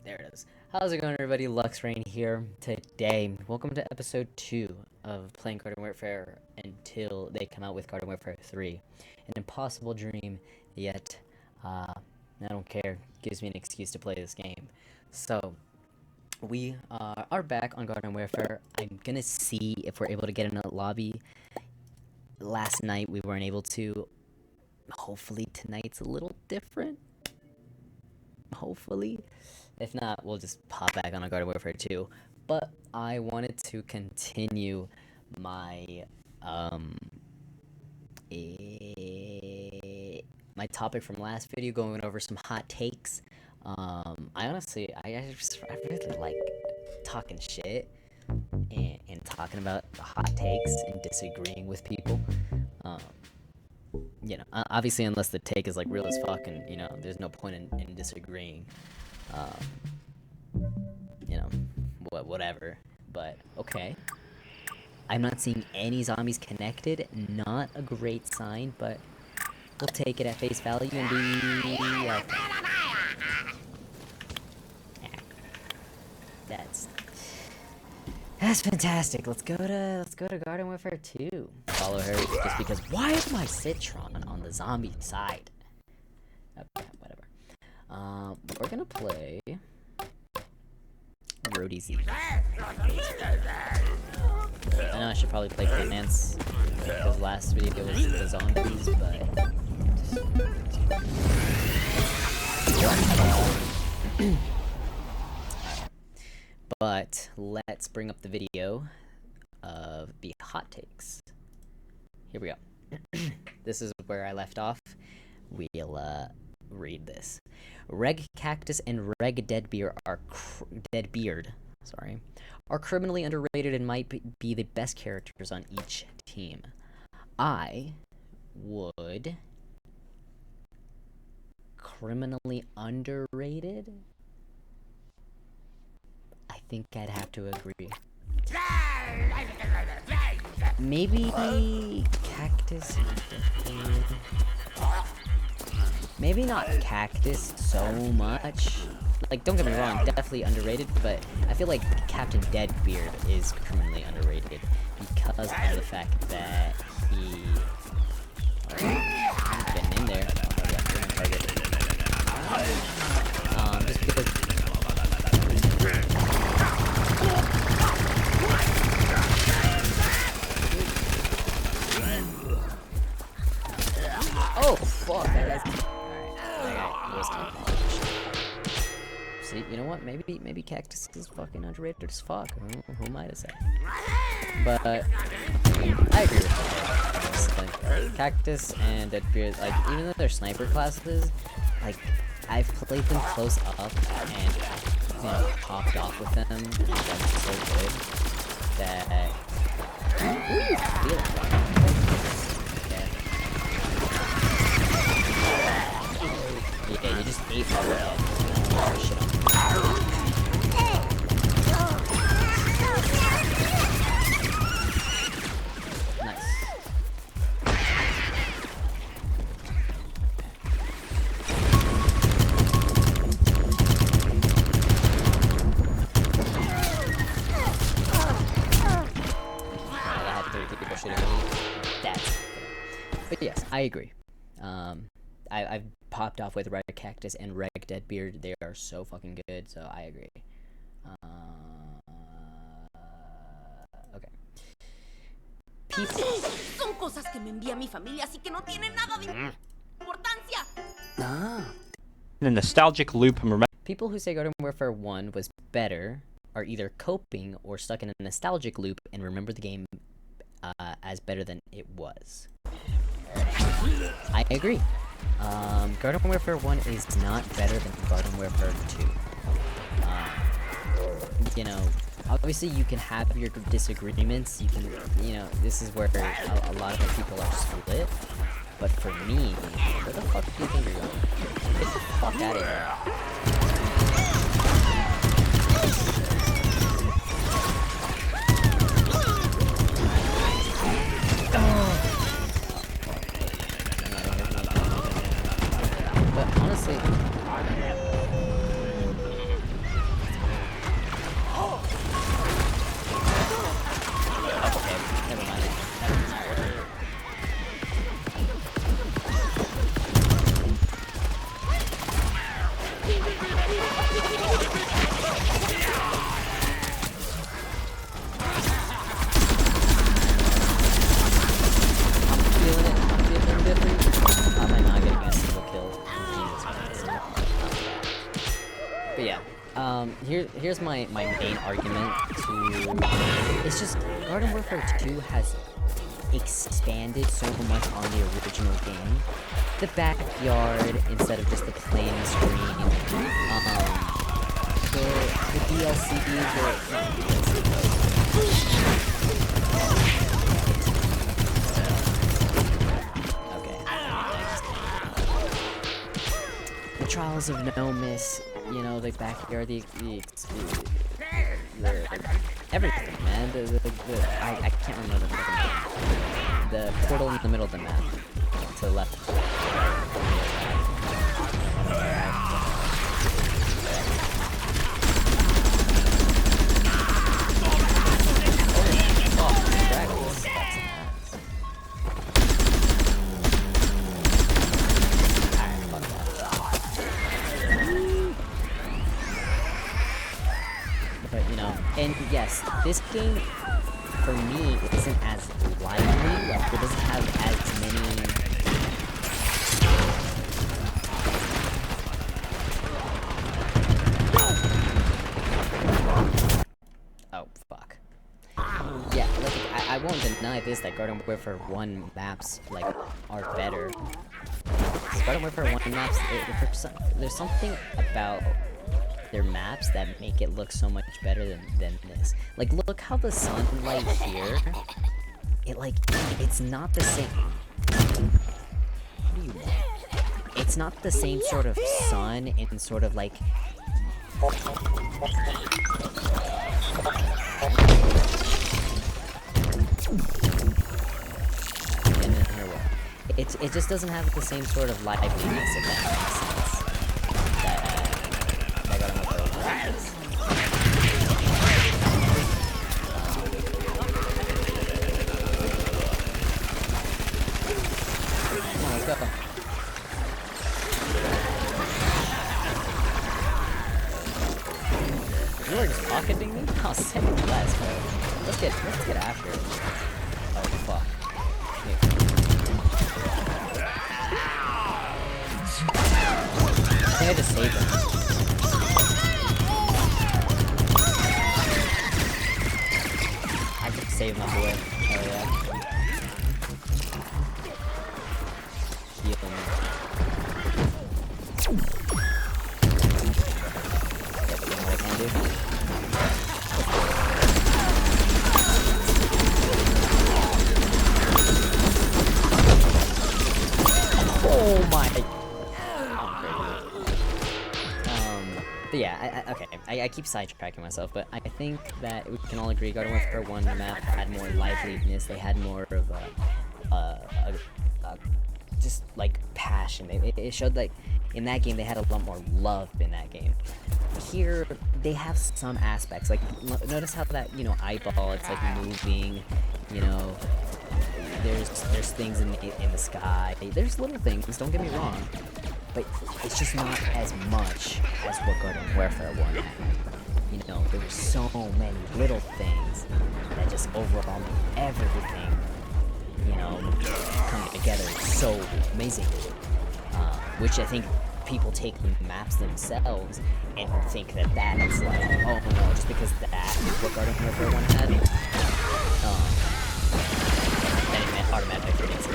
There it is. How's it going, everybody? luxrain here today. Welcome to episode 2 of playing Garden Warfare until they come out with Garden Warfare 3. An impossible dream, yet I don't care. Gives me an excuse to play this game. So, we are back on Garden Warfare. I'm gonna see if we're able to get in a lobby. Last night we weren't able to. Hopefully tonight's a little different. Hopefully. If not, we'll just pop back on a Garden Warfare 2. But I wanted to continue my my topic from last video, going over some hot takes. I really like talking shit and talking about the hot takes and disagreeing with people. Obviously, unless the take is like real as fuck, and there's no point in disagreeing. Whatever. But okay. I'm not seeing any zombies connected. Not a great sign, but we'll take it at face value and be That's fantastic. Let's go to Garden Warfare 2. Follow her just because. Why is my Citron on the zombie side? Okay, whatever. We're gonna play Roadie Z. I know I should probably play Finance because last video was the zombies, but let's bring up the video of the hot takes. Here we go. This is where I left off. We'll read this. Reg Cactus and Reg Deadbeard are criminally underrated and might be the best characters on each team. I would criminally underrated. I think I'd have to agree. Maybe Cactus. Maybe not Cactus so much. Like, don't get me wrong, definitely underrated, but I feel like Captain Deadbeard is criminally underrated because of the fact that he's getting in there. Just because. Oh fuck! See, you know what? Maybe Cactus is fucking underrated as fuck. Who am I to say? But I agree with that. Cactus and Deadbeard, like, even though they're sniper classes, like, I've played them close up and popped off with them. They're so good that. Who are you feeling? Yeah, you just ate my head. Nice. I had 3 people shooting at me. That's but yes, I agree. I've popped off with Reg Cactus and Reg Deadbeard. They are so fucking good, so I agree. Okay. Son cosas que me envía mi familia, así que no tienen nada de importancia. In a nostalgic loop, People who say Garden Warfare 1 was better are either coping or stuck in a nostalgic loop and remember the game as better than it was. I agree. Garden Warfare 1 is not better than Garden Warfare 2. Obviously you can have your disagreements, you can, this is where a lot of people are split, but for me, where the fuck do you think you're going? Get the fuck out of here. But honestly, But yeah, here's my main argument to. It's just Garden Warfare 2 has expanded so much on the original game. The backyard instead of just the plain screen. The DLC, the Trials of No Miss, you know, the backyard, the everything, man. I can't remember the name. The portal in the middle of the map, to the left. And yes, this game, for me, isn't as lively, like, it doesn't have as many... Oh, fuck. Yeah, like, I won't deny this, that Garden Warfare 1 maps, like, are better. Garden Warfare 1 maps, there's something about their maps that make it look so much better than this. Like, look how the sunlight here, it's not the same. What do you want? It's not the same sort of sun in sort of like... It just doesn't have the same sort of liveliness, if that makes sense. That got him up there. Come on, let's go. You were just pocketing me? Oh, second class, bro. Let's get after it. Oh, fuck. Here. I think I just saved him. I just saved my boy. Oh yeah. Heal him. Yep, you know what I can do? Oh my... But yeah, okay, I keep sidetracking myself, but I think that we can all agree Garden Warfare 1 map had more liveliness, they had more of a just, like, passion. It showed, like, in that game, they had a lot more love in that game. Here, they have some aspects, like, notice how that, you know, eyeball, it's, like, moving, you know, there's things in the sky, there's little things, don't get me wrong. But it's just not as much as what Garden Warfare 1 had. You know, there were so many little things that just overall made everything, you know, come together so amazing. Which I think people take the maps themselves and think that that's like, oh no, just because that is what Garden Warfare 1 had, then it automatically makes it.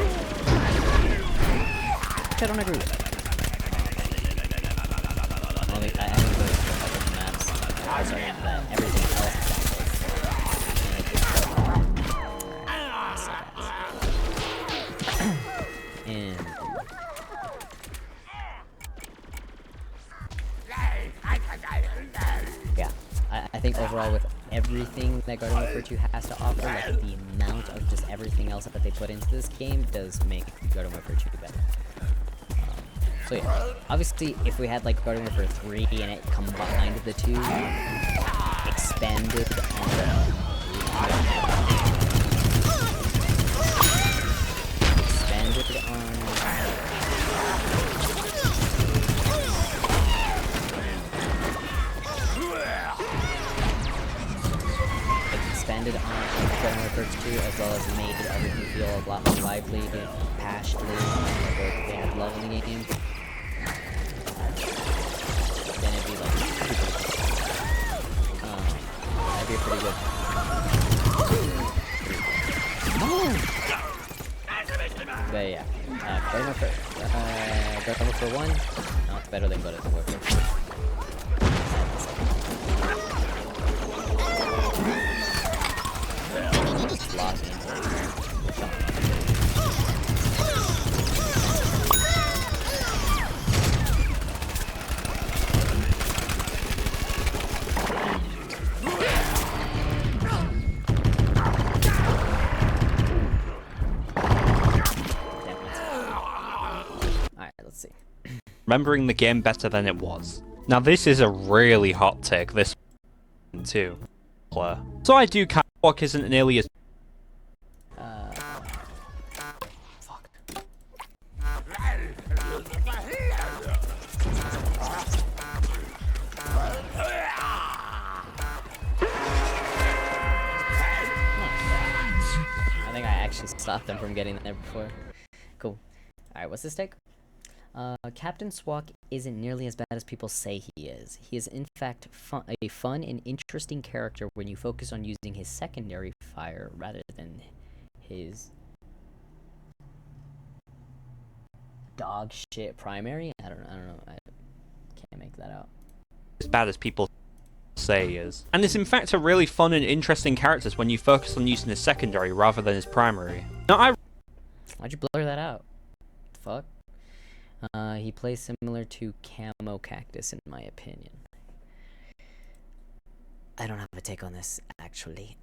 I don't agree with that. I think those maps are sorry, that everything else is and yeah, I think overall with everything that Garden Warfare 2 has to offer, like the amount of just everything else that they put into this game does make Garden Warfare 2 better. So yeah, obviously if we had like Garden Warfare 3 and it combined the two, expanded on Garden Warfare 2 as well as made everything feel a lot more lively, passionately, like they had love in the game. Then it'd be like pretty good. But yeah, Garden Warfare 1, not better than Garden Warfare 2. Lost gameplay. Remembering the game better than it was. Now this is a really hot take, this one too. So I do kind of walk isn't nearly as Fuck. I think I actually stopped them from getting there before. Cool. Alright, what's this take? Captain Swak isn't nearly as bad as people say he is. He is in fact a fun and interesting character when you focus on using his secondary fire rather than his dog shit primary. I don't know. I can't make that out. as bad as people say he is. And is in fact a really fun and interesting character when you focus on using his secondary rather than his primary. Now Why'd you blur that out? Fuck. He plays similar to Camo Cactus in my opinion. I don't have a take on this actually.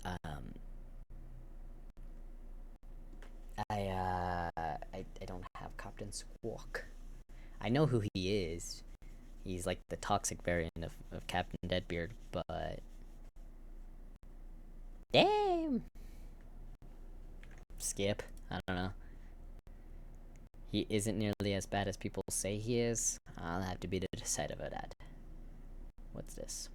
I don't have Captain Squawk. I know who he is. He's like the toxic variant of Captain Deadbeard, but damn. Skip. I don't know. He isn't nearly as bad as people say he is. I'll have to be the decider of that. What's this?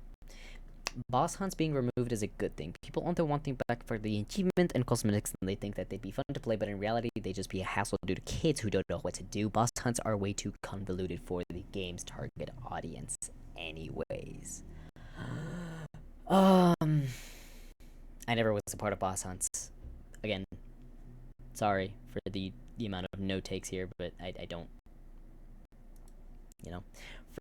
Boss hunts being removed is a good thing. People only want them back for the achievement and cosmetics, and they think that they'd be fun to play, but in reality, they just be a hassle due to kids who don't know what to do. Boss hunts are way too convoluted for the game's target audience anyways. I never was a part of boss hunts. Again, sorry for the amount of no takes here, but I don't. You know,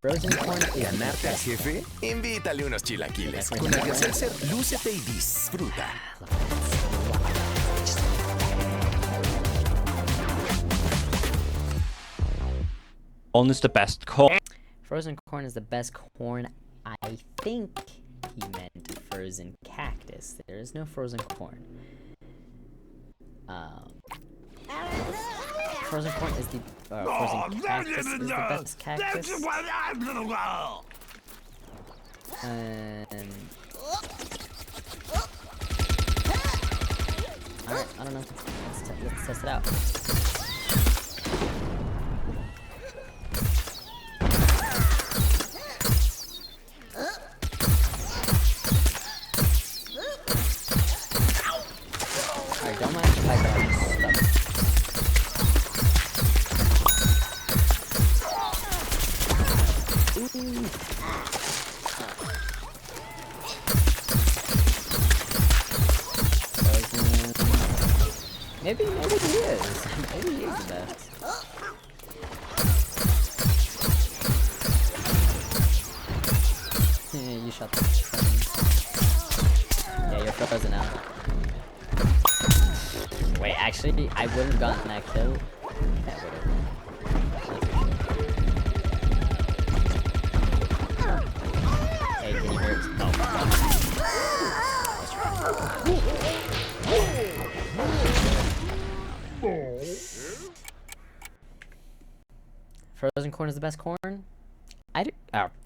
frozen corn is ¿Ganaste, jefe? Invítale unos chilaquiles. Con el Seltzer, lúcete y disfruta. corn is the best corn. Frozen corn is the best corn. I think he meant frozen cactus. There is no frozen corn. Frozen corn is the frozen cactus is the best cactus. Alright, I don't know. Let's test it out. Alright, don't mind if I got stuck. Maybe he is. Maybe he is the best. Yeah, you shot the frozen. Yeah, you're frozen out. Wait, actually, I would have gotten that kill. Yeah, I would have. Hey, can you hear it? Frozen corn is the best corn?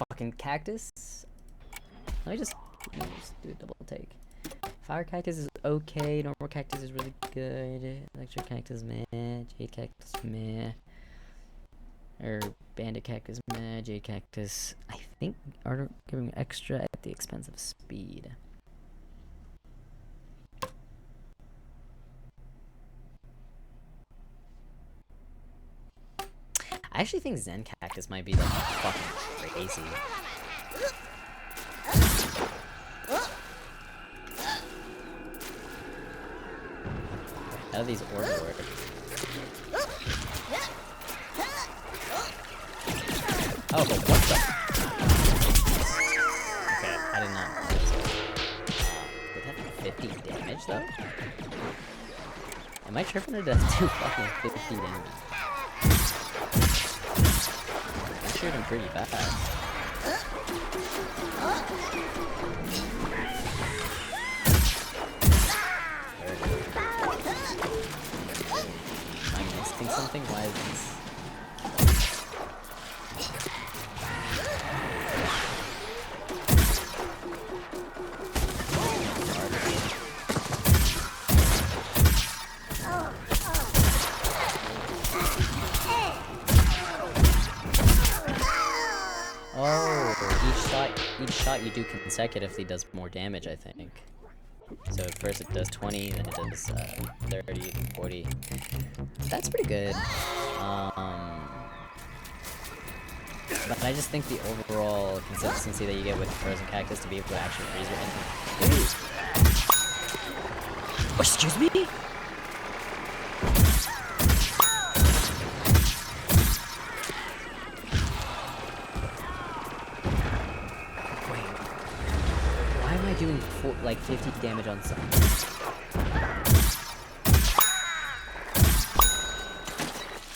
Fucking cactus? Let me just do a double take. Fire cactus is okay, normal cactus is really good, electric cactus meh, jade cactus meh, or bandit cactus meh, jade cactus, I think are giving extra at the expense of speed. I actually think Zen Cactus might be like fucking crazy. do these order work? Oh, but what the? Okay, I did not know this. Did that do 50 damage though? Am I tripping or does it do fucking 50 damage? I'm shooting pretty fast. Am I missing something? Why is this? Each shot you do consecutively does more damage, I think. So at first it does 20, then it does 30, 40. That's pretty good. But I just think the overall consistency that you get with frozen cactus to be able to actually freeze your enemy. Oh, excuse me? Doing like 50 damage on something.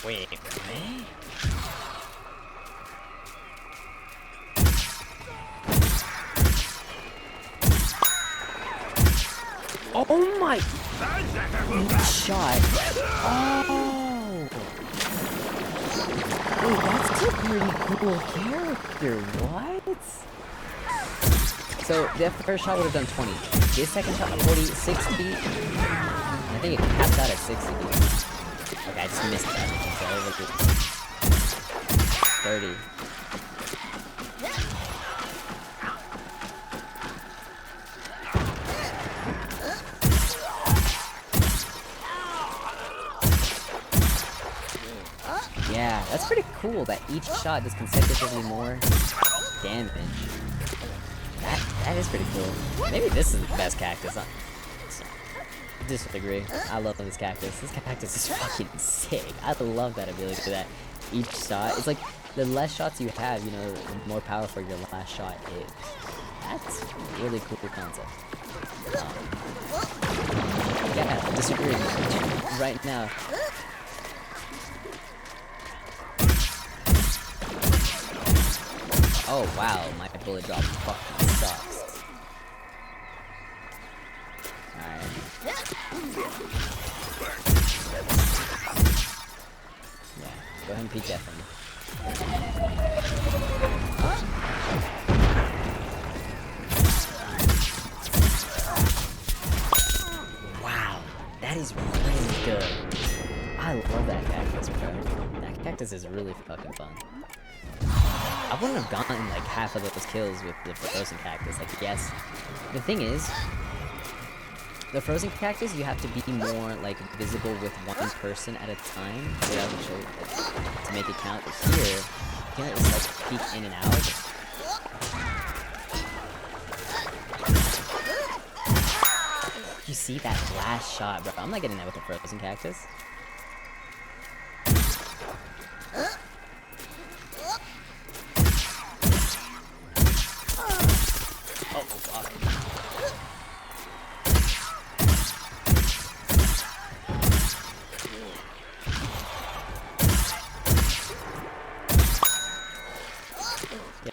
Wait, what? Oh my shot. Oh. Wait, that's a pretty cool character. What? So, that first shot would have done 20. This second shot, 40, 60. I think it capped out at 60. Okay, I just missed that. Okay, 30. Yeah, that's pretty cool that each shot does consecutively more damage. That is pretty cool. Maybe this is the best cactus. Disagree. I love this cactus. This cactus is fucking sick. I love that ability that each shot. It's like the less shots you have, you know, the more powerful your last shot is. That's a really cool concept. Yeah, I disagree. Right now. Oh wow, my bullet drop fucking sucks. Alright. Yeah, go ahead and peek that for me. Wow, that is really good. I love that cactus, bro. That cactus is really fucking fun. I wouldn't have gotten like half of those kills with the frozen cactus. Like, yes, the thing is, the frozen cactus you have to be more like visible with one person at a time to make it count. But here, you can just like peek in and out. You see that last shot, bro? I'm not getting that with the frozen cactus.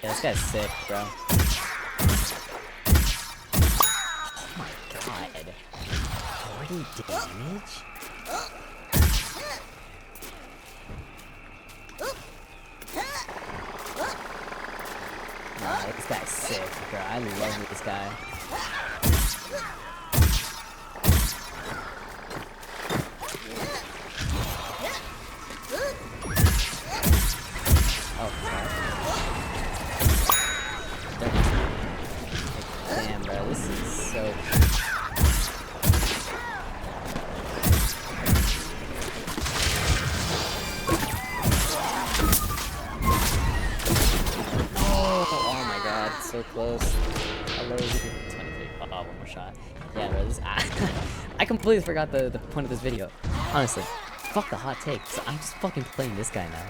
Yeah, this guy's sick, bro. Oh my god. 40 damage? Nah, this guy's sick, bro. I love this guy. Oh, sorry. Damn, bro, this is so... Oh my god, so close. How low is it? 23. Oh, one more shot. Yeah, bro, this, I completely forgot the point of this video. Honestly, fuck the hot takes. I'm just fucking playing this guy now.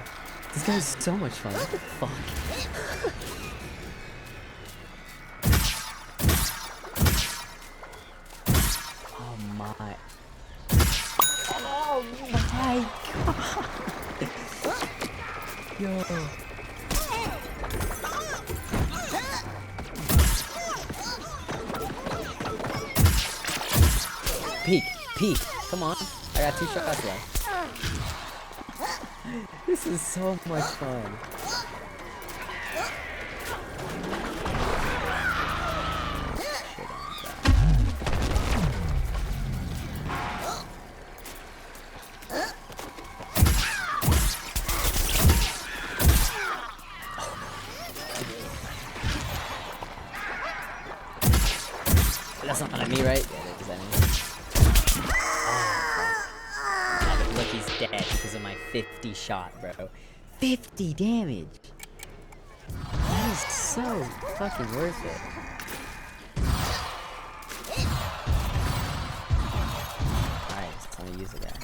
This guy is so much fun. What the fuck? Oh my. Oh my god. Yo. Peek, peek. Come on. I got 2 shots left. This is so much fun. That's not on me, right? Yeah, that is enemy. Oh, look, he's dead because of my 50 shot, bro. 50 damage. That is so fucking worth it. Nice, let me use it there.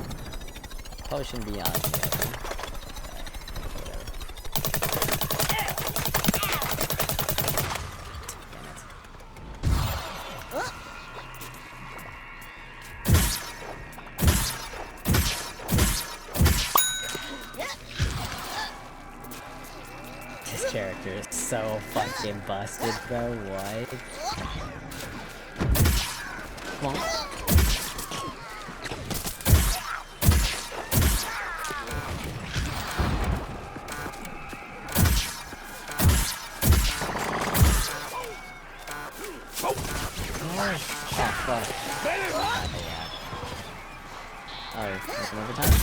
Probably shouldn't be on it. This character is so fucking busted, bro. What? Come on. Oh, fuck. Oh, overtime?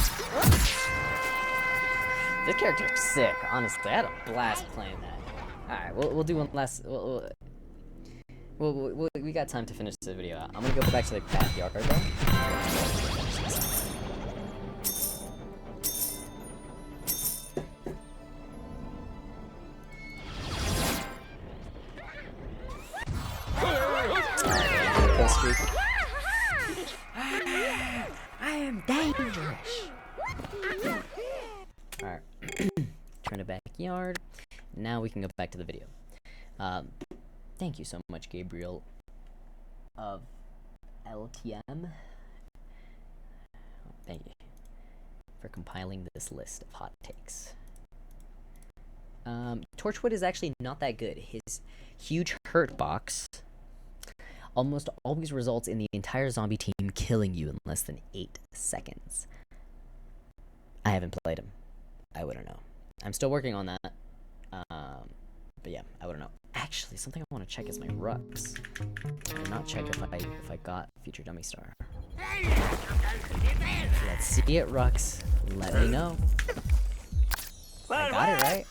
This character's sick, honestly. I had a blast playing that. Alright, we'll do one last... we got time to finish the video. I'm gonna go back to the backyard, though. Kill streak. I am dangerous. Alright. Turn to backyard. Now we can go back to the video. Thank you so much, Gabriel of LTM. Thank you for compiling this list of hot takes. Torchwood is actually not that good. His huge hurt box almost always results in the entire zombie team killing you in less than 8 seconds. I haven't played him. I wouldn't know. I'm still working on that. But yeah, I wouldn't know. Actually, something I want to check is my Rux. I did not check if I got Future Dummy Star. Let's see it, Rux. Let me know. I got it right.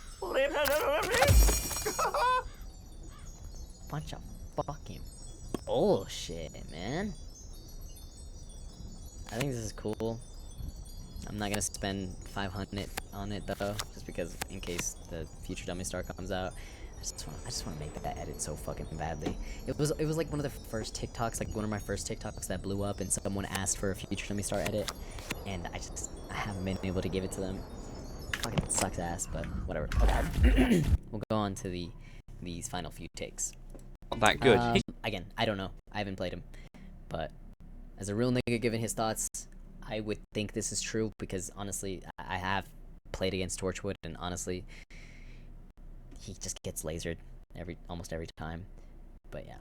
Bunch of fucking bullshit, man. I think this is cool. I'm not gonna spend 500 on it though, just because in case the Future Dummy Star comes out. I just want to make that edit so fucking badly. It was like one of the first TikToks, like one of my first TikToks that blew up, and someone asked for a Future Dummy Star edit, and I haven't been able to give it to them. Fucking sucks ass, but whatever. Okay. We'll go on to these final few takes. Not that good. Again, I don't know. I haven't played him, but as a real nigga giving his thoughts, I would think this is true because honestly, I have played against Torchwood, and honestly, he just gets lasered almost every time. But yeah.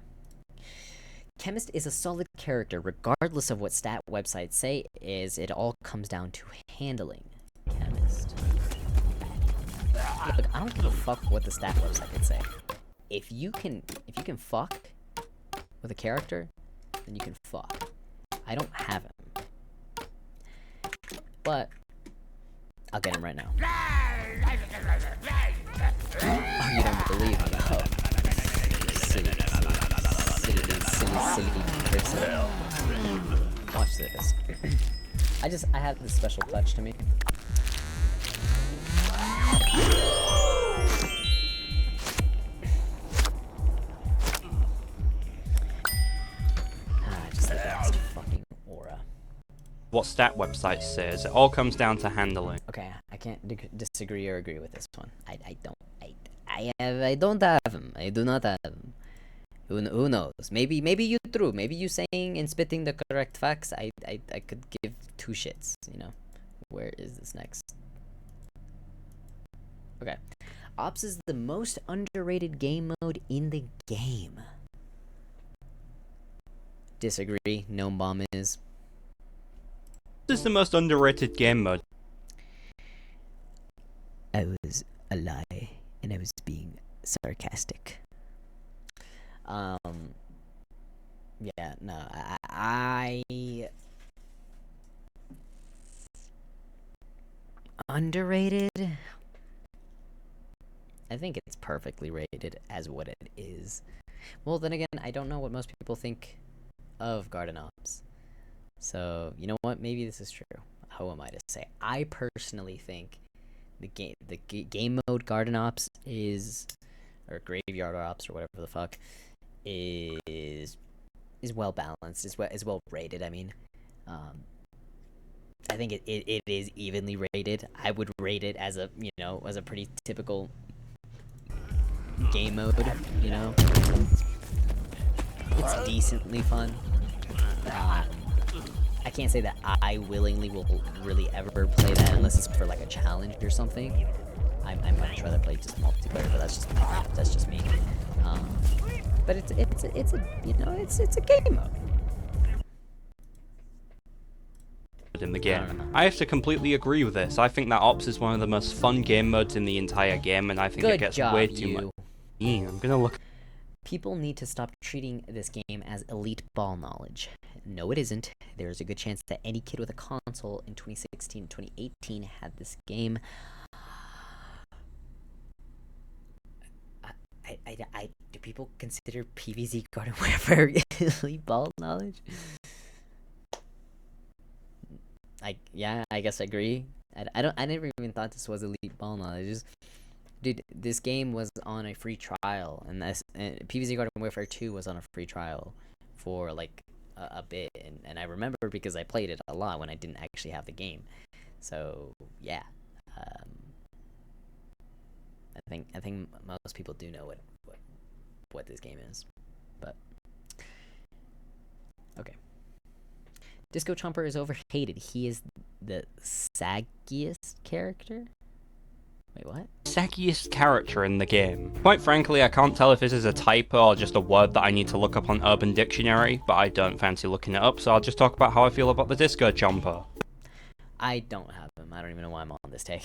Chemist is a solid character regardless of what stat websites say, is it all comes down to handling. Chemist. Look, I don't give a fuck what the stat website could say. If you can fuck with a character, then you can fuck. I don't have him. But I'll get him right now. Oh, you don't believe me. Oh. Silly person. Watch this. I have this special clutch to me. what stat website says. It all comes down to handling. Okay, I can't disagree or agree with this one. I don't have him. I do not have him. Who knows? Maybe you true. Maybe you saying and spitting the correct facts. I could give two shits. You know, where is this next? Okay, Ops is the most underrated game mode in the game. Disagree. Gnome Bomb is. This is the most underrated game mode. I was a lie, and I was being sarcastic. Yeah, no, I underrated. I think it's perfectly rated as what it is. Well, then again, I don't know what most people think of Garden Ops. So, you know what? Maybe this is true. How am I to say? I personally think the game mode Garden Ops is, or Graveyard Ops or whatever the fuck, is well balanced, is well rated. I mean, I think it is evenly rated. I would rate it as a, you know, as a pretty typical game mode, you know. It's decently fun. I can't say that I willingly will really ever play that unless it's for like a challenge or something. I much rather play just multiplayer, but that's just me. But it's a you know, it's a game mode. In the game. I have to completely agree with this. I think that Ops is one of the most fun game modes in the entire game, and I think it gets way too much. I'm gonna look. People need to stop treating this game as elite ball knowledge. No, it isn't. There's a good chance that any kid with a console in 2016, 2018 had this game. Do people consider PVZ Garden Warfare elite ball knowledge? I guess I agree. I never even thought this was elite ball knowledge. Dude, this game was on a free trial, and PVZ Garden Warfare 2 was on a free trial for like a bit, and I remember because I played it a lot when I didn't actually have the game. So yeah, I think most people do know what this game is, but okay. Disco Chomper is overhated. He is the saggiest character. Wait, what? Saggiest character in the game. Quite frankly, I can't tell if this is a typo or just a word that I need to look up on Urban Dictionary, but I don't fancy looking it up, so I'll just talk about how I feel about the Disco Chomper. I don't have him. I don't even know why I'm on this take.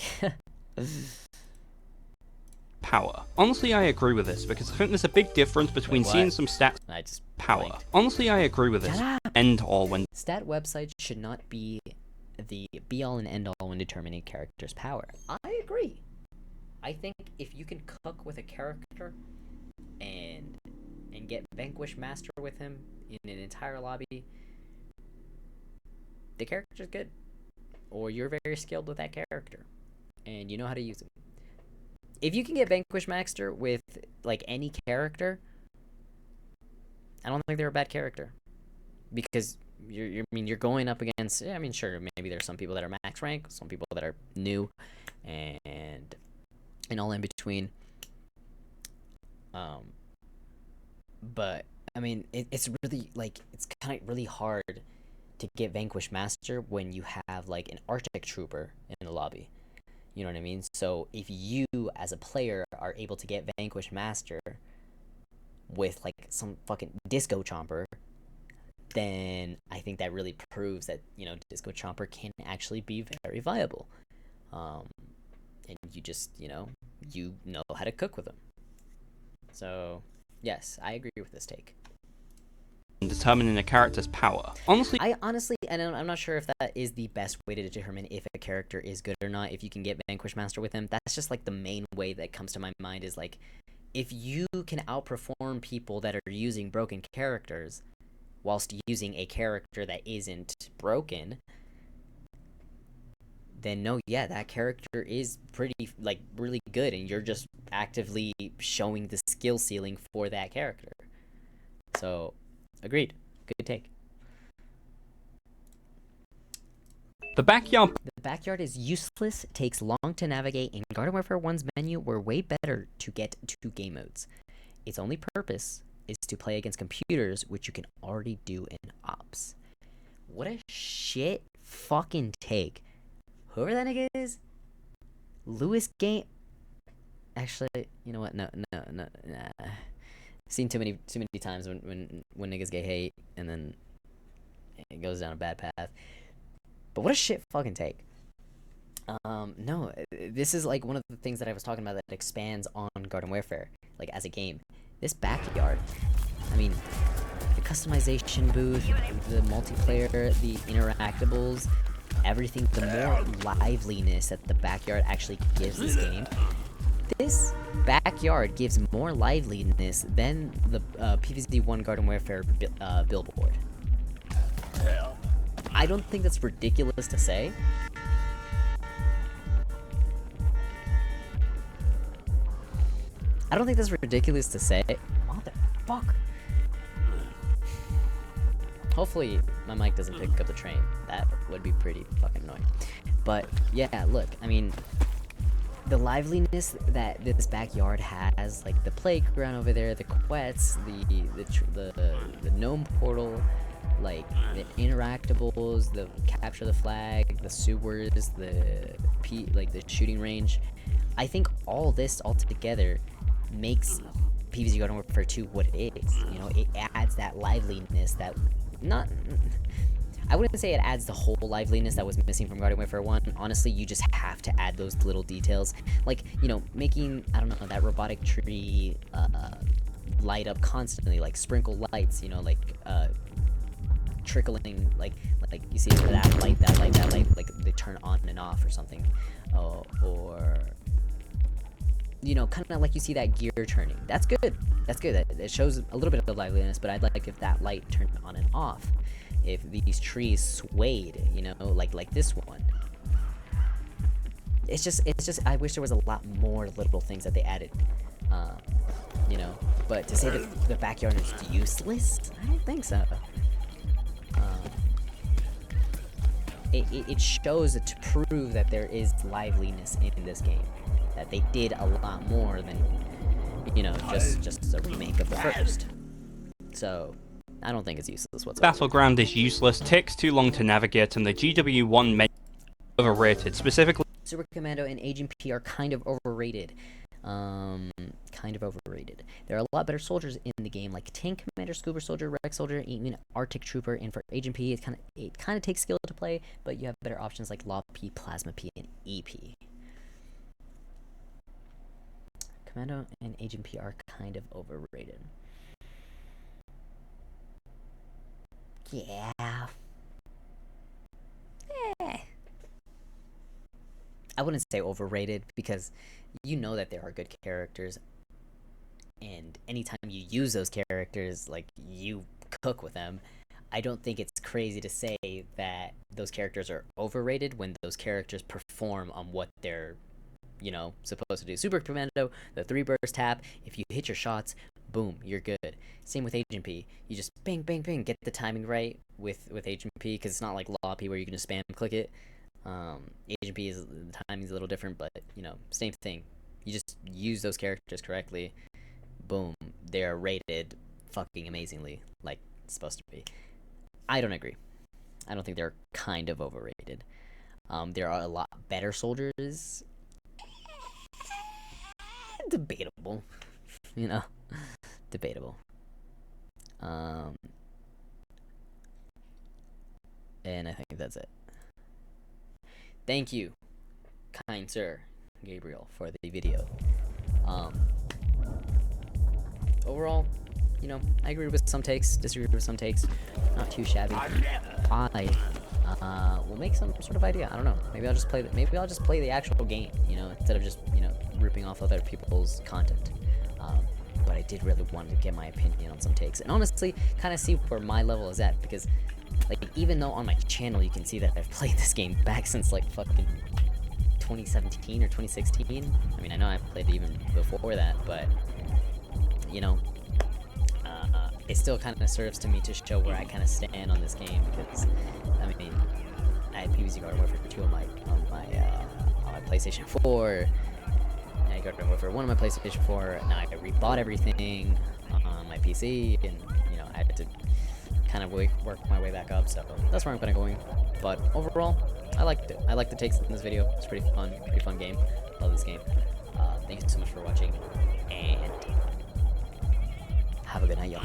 Power. Honestly, I agree with this, because I think there's a big difference between seeing some stats. I just Power. blanked. Honestly, I agree with this. End all when. Stat websites should not be the be-all and end-all when determining a character's power. I agree. I think if you can cook with a character and get Vanquish Master with him in an entire lobby, the character's good. Or you're very skilled with that character and you know how to use him. If you can get Vanquish Master with like any character, I don't think they're a bad character. Because you're going up against, I mean, sure, maybe there's some people that are max rank, some people that are new, and all in between. But I mean, it's really like it's kind of really hard to get Vanquish Master when you have like an Arctic Trooper in the lobby. You know what I mean? So if you as a player are able to get Vanquish Master with like some fucking Disco Chomper, then I think that really proves that, you know, Disco Chomper can actually be very viable. And you just, you know how to cook with them. So, yes, I agree with this take. Determining a character's power. Honestly, I'm not sure if that is the best way to determine if a character is good or not. If you can get Vanquish Master with him, that's just like the main way that comes to my mind is like, if you can outperform people that are using broken characters whilst using a character that isn't broken, then no, yeah, that character is pretty, like, really good, and you're just actively showing the skill ceiling for that character. So, agreed. Good take. The backyard. The backyard is useless, takes long to navigate, and Garden Warfare 1's menu were way better to get to game modes. Its only purpose is to play against computers, which you can already do in ops. What a shit fucking take. Whoever that nigga is, Lewis Game. Actually, you know what? No. Seen too many times when niggas get hate and then it goes down a bad path. But what a shit fucking take. No, this is like one of the things that I was talking about that expands on Garden Warfare, like as a game. This backyard, I mean, the customization booth, the multiplayer, the interactables, everything, the more liveliness that the backyard actually gives this game. This backyard gives more liveliness than the PVZ 1 Garden Warfare billboard. I don't think that's ridiculous to say. Motherfucker. Hopefully my mic doesn't pick up the train. That would be pretty fucking annoying. But yeah, look, I mean, the liveliness that this backyard has, like the playground over there, the quests, the gnome portal, like the interactables, the capture the flag, the sewers, the shooting range. I think all this all together makes PVZ Garden Warfare 2 what it is. You know, it adds that liveliness that I wouldn't say it adds the whole liveliness that was missing from Garden Warfare 1. Honestly, you just have to add those little details. Like, you know, making, I don't know, that robotic tree light up constantly, like sprinkle lights, you know, like trickling, like you see that light, like they turn on and off or something. Or, you know, kind of like you see that gear turning. That's good. It shows a little bit of liveliness, but I'd like if that light turned on and off. If these trees swayed, you know, like this one. It's just I wish there was a lot more little things that they added, you know. But to say that the backyard is useless, I don't think so. It shows to prove that there is liveliness in this game, that they did a lot more than, you know, just a remake of the first. So I don't think it's useless whatsoever. Battleground is useless, takes too long to navigate, and the GW1 menu is overrated. Specifically, Super Commando and Agent P are kind of overrated. There are a lot better soldiers in the game, like Tank Commander, Scuba Soldier, Rex Soldier, even Arctic Trooper, and for Agent P, it kind of takes skill to play, but you have better options like Law P, Plasma P, and EP. Commando and Agent P are kind of overrated. Yeah. I wouldn't say overrated, because you know that there are good characters, and anytime you use those characters, like, you cook with them. I don't think it's crazy to say that those characters are overrated when those characters perform on what they're, you know, supposed to do. Super Commando, the 3-burst tap, if you hit your shots, boom, you're good. Same with Agent P. You just bang, bang, bang, get the timing right with Agent P, because it's not like Law P where you can just spam click it. Agent P is, the timing's a little different, but, you know, same thing. You just use those characters correctly, boom, they're rated fucking amazingly, like it's supposed to be. I don't agree. I don't think they're kind of overrated. There are a lot better soldiers. Debatable, you know, debatable. And I think that's it. Thank you, kind sir Gabriel, for the video. Overall, you know, I agree with some takes, disagree with some takes. Not too shabby. I will make some sort of idea. I don't know. Maybe I'll just play the actual game, you know, instead of just, you know, ripping off other people's content. But I did really want to get my opinion on some takes, and honestly, kind of see where my level is at, because, like, even though on my channel you can see that I've played this game back since, like, fucking 2017 or 2016. I mean, I know I've played it even before that, but, you know, it still kind of serves to me to show where I kind of stand on this game, because, I mean, I had PVZ Garden Warfare 2 on my PlayStation 4. I got Garden Warfare 1 on my PlayStation 4. Now I rebought everything on my PC, and you know I had to kind of work my way back up. So that's where I'm kind of going. But overall, I liked it. I liked the takes in this video. It's pretty fun game. Love this game. Thank you so much for watching, and have a good night, y'all.